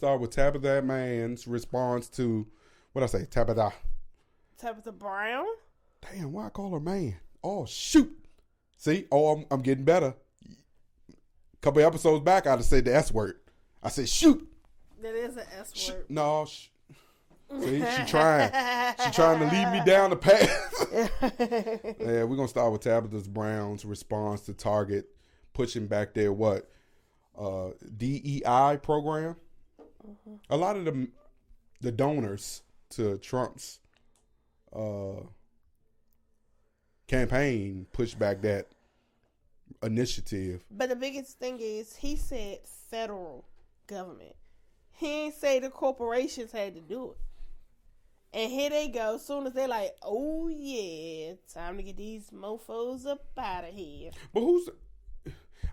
Start with Tabitha Man's response to what I say, Tabitha. Tabitha Brown. Damn, why I call her man? Oh shoot! See, I'm getting better. A couple episodes back, I'd have said the S word. I said shoot. That is an S word. No. See, she trying to lead me down the path. Yeah, we're gonna start with Tabitha Brown's response to Target pushing back their DEI program. Mm-hmm. A lot of the donors to Trump's campaign pushed back that initiative. But the biggest thing is he said federal government. He ain't say the corporations had to do it. And here they go. As soon as they're like, oh yeah, time to get these mofos up out of here. But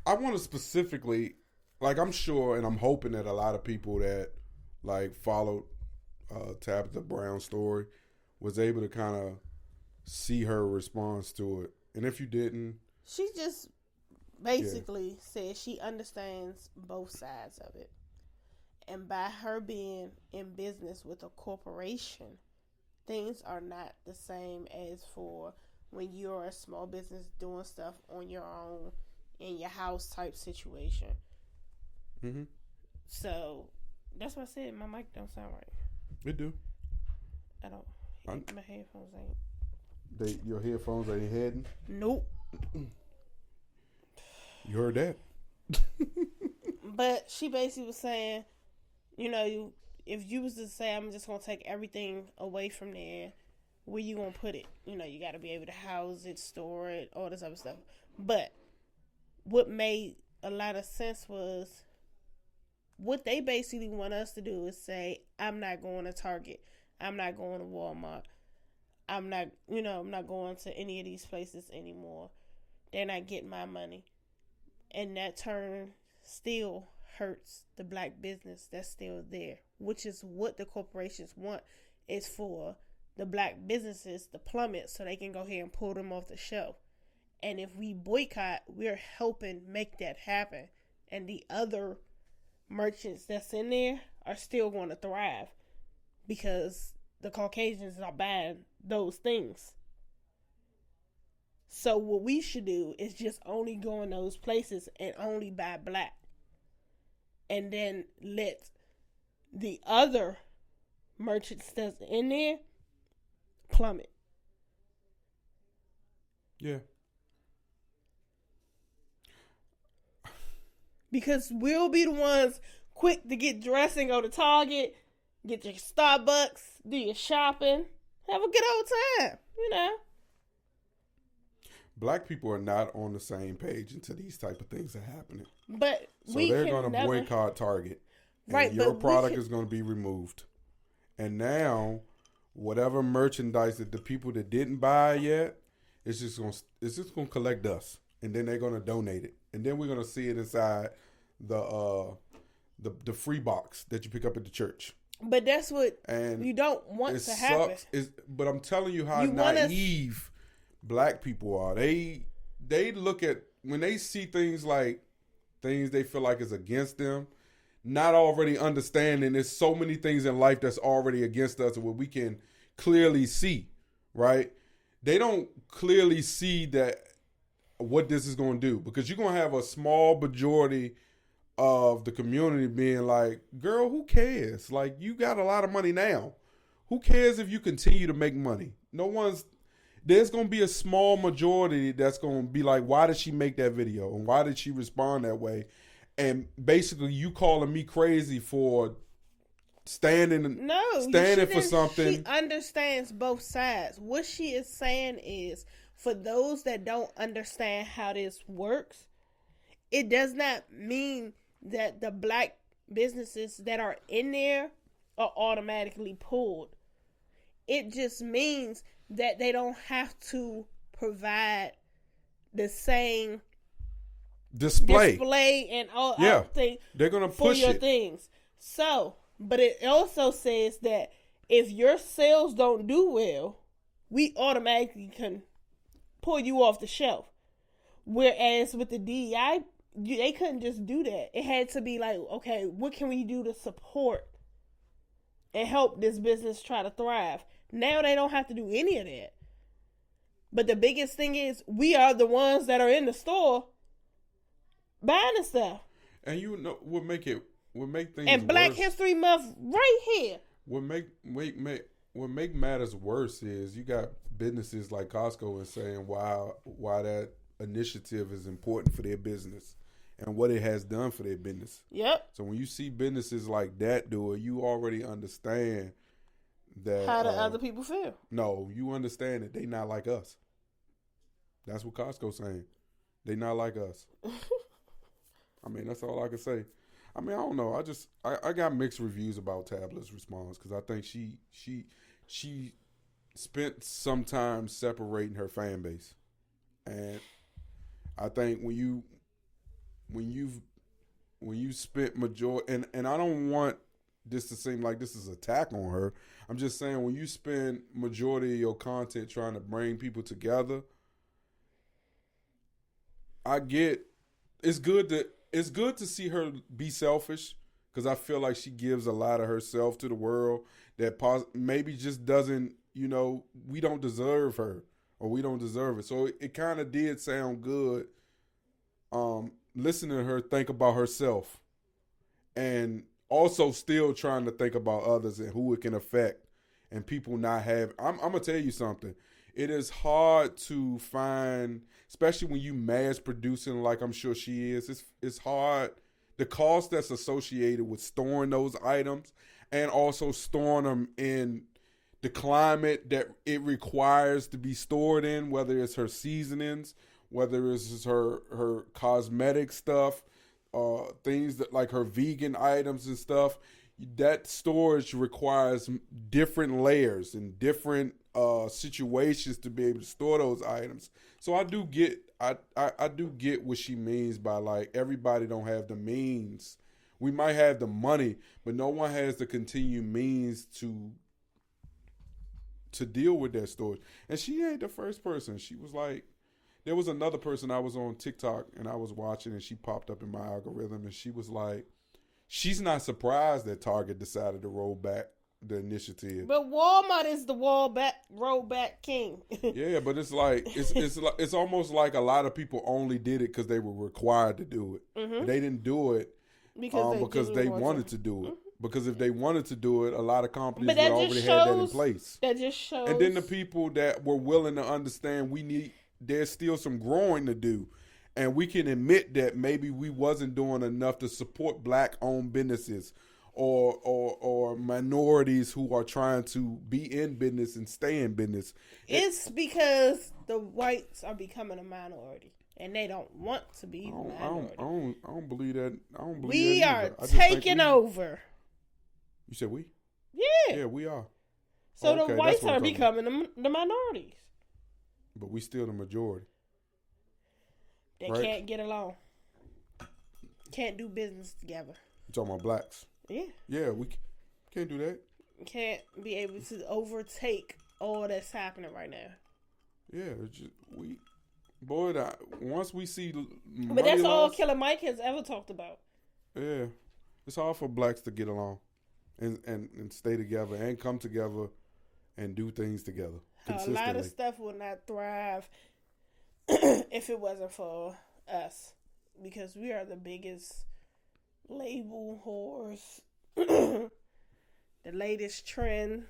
I want to specifically, like, I'm sure and I'm hoping that a lot of people that like followed Tabitha Brown's story was able to kind of see her response to it. And if you didn't, she just basically said she understands both sides of it. And by her being in business with a corporation, things are not the same as for when you're a small business doing stuff on your own in your house type situation. Mm-hmm. So that's what I said. My mic don't sound right. It do. I don't. My headphones ain't. Your headphones ain't heading? Nope. You heard that? But she basically was saying, you know, if you was to say, I'm just going to take everything away from there, where you going to put it? You know, you got to be able to house it, store it, all this other stuff. But what made a lot of sense was what they basically want us to do is say, I'm not going to Target. I'm not going to Walmart. I'm not going to any of these places anymore. They're not getting my money. And that turn still hurts the black business that's still there, which is what the corporations want, is for the black businesses to plummet so they can go ahead and pull them off the shelf. And if we boycott, we're helping make that happen. And the other merchants that's in there are still going to thrive because the Caucasians are buying those things. So what we should do is just only go in those places and only buy black. And then let the other merchants that's in there plummet. Yeah. Because we'll be the ones quick to get dressed and go to Target, get your Starbucks, do your shopping, have a good old time, you know. Black people are not on the same page until these type of things are happening. But so they're going to boycott Target. And right, your product is going to be removed. And now, whatever merchandise that the people that didn't buy yet, it's just going to collect dust. And then they're going to donate it. And then we're going to see it inside the free box that you pick up at the church. But that's what you don't want to happen. But I'm telling you how naive black people are. They look at, when they see things like things they feel like is against them, not already understanding there's so many things in life that's already against us what we can clearly see, right? They don't clearly see that what this is going to do, because you're going to have a small majority of the community being like, girl, who cares? Like, you got a lot of money now. Who cares if you continue to make money? There's going to be a small majority that's going to be like, why did she make that video? And why did she respond that way? And basically you calling me crazy for standing for something. She understands both sides. What she is saying is, for those that don't understand how this works, it does not mean that the black businesses that are in there are automatically pulled. It just means that they don't have to provide the same display and all things. They're gonna push your things. So, but it also says that if your sales don't do well, we automatically can pull you off the shelf. Whereas with the DEI they couldn't just do that. It had to be like, okay, what can we do to support and help this business try to thrive? Now they don't have to do any of that. But the biggest thing is, we are the ones that are in the store buying the stuff. And you know what make things and Black worse, History Month right here. What make matters worse is you got businesses like Costco and saying why that initiative is important for their business and what it has done for their business. Yep. So when you see businesses like that do it, you already understand that how do other people feel. No, you understand that they not like us. That's what Costco's saying. They not like us. I mean, that's all I can say. I mean, I don't know. I got mixed reviews about Tabitha's response because I think she spent some time separating her fan base, and I think when you spent majority, and I don't want this to seem like this is an attack on her. I'm just saying when you spend majority of your content trying to bring people together, I get it's good to see her be selfish because I feel like she gives a lot of herself to the world that maybe just doesn't, we don't deserve her or we don't deserve it. So it kind of did sound good listening to her think about herself and also still trying to think about others and who it can affect and people not have. I'm going to tell you something. It is hard to find, especially when you mass producing like I'm sure she is. It's hard. The cost that's associated with storing those items and also storing them in the climate that it requires to be stored in, whether it's her seasonings, whether it's her cosmetic stuff, things that like her vegan items and stuff. That storage requires different layers and different situations to be able to store those items. So I do get what she means by like everybody don't have the means. We might have the money, but no one has the continued means to deal with that storage. And she ain't the first person. She was like, there was another person I was on TikTok and I was watching and she popped up in my algorithm and she was like, she's not surprised that Target decided to roll back the initiative. But Walmart is the rollback king. Yeah, but it's like it's almost like a lot of people only did it because they were required to do it. Mm-hmm. They didn't do it because they wanted to do it. Mm-hmm. Because if they wanted to do it, a lot of companies would already have that in place. That just shows. And then the people that were willing to understand there's still some growing to do. And we can admit that maybe we wasn't doing enough to support Black-owned businesses or minorities who are trying to be in business and stay in business. It's because the whites are becoming a minority. And they don't want to be a minority. I don't believe that. We are taking over. You said we? Yeah. Yeah, we are. So the whites are becoming the minorities. But we still the majority. They can't get along. Can't do business together. You talking about blacks? Yeah. Yeah, we can't do that. Can't be able to overtake all that's happening right now. Yeah, once we see but that's all Killer Mike has ever talked about. Yeah. It's hard for blacks to get along and stay together and come together and do things together consistently. A lot of stuff would not thrive if it wasn't for us, because we are the biggest label whores, the latest trend